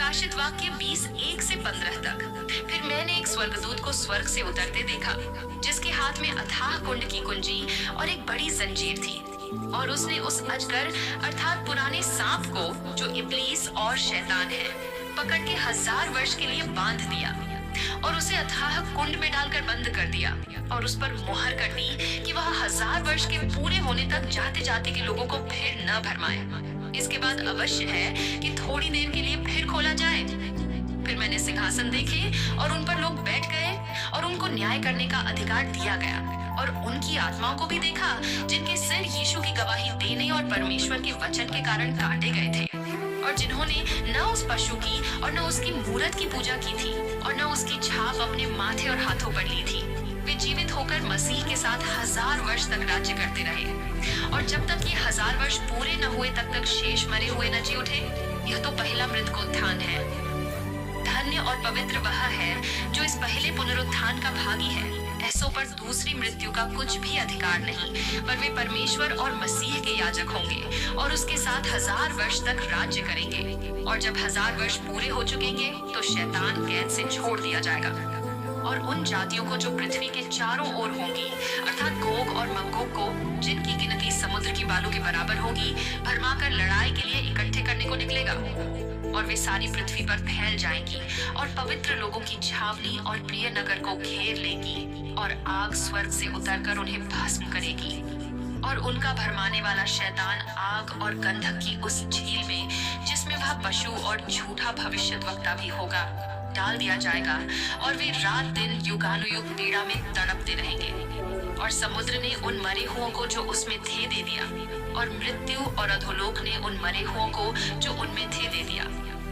प्रकाशित वाक्य 20:1 से 15 तक। फिर मैंने एक स्वर्गदूत को स्वर्ग से उतरते देखा, जिसके हाथ में अथाह कुंड की कुंजी और एक बड़ी जंजीर थी। और उसने उस अजगर अर्थात पुराने सांप को, जो इब्लीस और शैतान है, पकड़ के 1000 वर्ष के लिए बांध दिया और उसे अथाह कुंड में डालकर बंद कर दिया और उस पर मुहर कर दी कि वह 1000 वर्ष के पूरे होने तक जाते जाते के लोगों को फिर न भरमाए। इसके बाद अवश्य है कि थोड़ी देर के लिए फिर खोला जाए। फिर मैंने सिंहासन देखे और उन पर लोग बैठ गए और उनको न्याय करने का अधिकार दिया गया। और उनकी आत्माओं को भी देखा, जिनके सिर यीशु की गवाही देने और परमेश्वर के वचन के कारण काटे गए थे, और जिन्होंने न उस पशु की और न उसकी मूरत की पूजा की थी और न उसकी छाप अपने माथे और हाथों पर ली थी। वे जीवित होकर मसीह के साथ 1000 वर्ष तक राज्य करते रहे। और जब तक ये 1000 वर्ष पूरे न हुए तब तक शेष मरे हुए न जी उठे। यह तो पहला मृतकोत्थान है। धन्य और पवित्र वह है जो इस पहले पुनरुत्थान का भागी है। ऐसों पर दूसरी मृत्यु का कुछ भी अधिकार नहीं, पर वे परमेश्वर और मसीह के याजक होंगे और उसके साथ 1000 वर्ष तक राज्य करेंगे। और जब 1000 वर्ष पूरे हो चुकेंगे तो शैतान कैद से छोड़ दिया जाएगा। और उन जातियों को जो पृथ्वी के चारों ओर होंगी, अर्थात गोग और मगोग को, जिनकी गिनती समुद्र की बालू के बराबर होगी, भरमाकर लड़ाई के लिए इकट्ठे करने को निकलेगा। और वे सारी पृथ्वी पर फैल जाएंगी और पवित्र लोगों की छावनी और प्रिय नगर को घेर लेगी और आग स्वर्ग से उतरकर उन्हें भस्म करेगी। और उनका भरमाने वाला शैतान आग और गंधक की उस झील में, जिसमें वह पशु और झूठा भविष्यद्वक्ता भी होगा, डाल दिया जाएगा। और वे रात दिन युगानुयुग पीड़ा में तड़पते रहेंगे। और समुद्र ने उन मरे हुओं को जो उसमें थे दे दिया, और मृत्यु और अधोलोक ने उन मरे हुओं को जो उनमें थे दे दिया,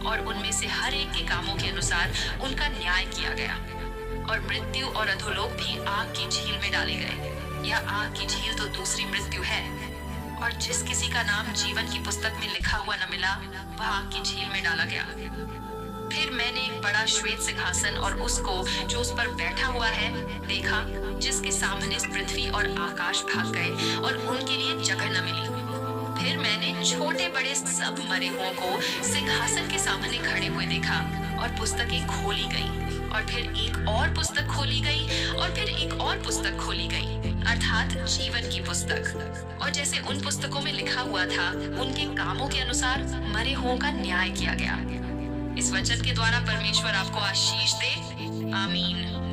और उनमें से हर एक के कामों के अनुसार उनका न्याय किया गया। और मृत्यु और अधोलोक भी आग की झील में डाले गए। यह आग की झील तो दूसरी मृत्यु है। और जिस किसी का नाम जीवन की पुस्तक में लिखा हुआ न मिला, वह आग की झील में डाला गया। फिर मैंने एक बड़ा श्वेत सिंहासन और उसको जो उस पर बैठा हुआ है देखा, जिसके सामने पृथ्वी और आकाश भाग गए और उनके लिए जगह न मिली। फिर मैंने छोटे बड़े सब मरे हुओं को सिंहासन के सामने खड़े हुए देखा, और पुस्तकें खोली गई। और फिर एक और पुस्तक खोली गई, और फिर एक और पुस्तक खोली गई, अर्थात जीवन की पुस्तक। और जैसे उन पुस्तकों में लिखा हुआ था, उनके कामों के अनुसार मरे हुओं का न्याय किया गया। इस वचन के द्वारा परमेश्वर आपको आशीष दे। आमीन।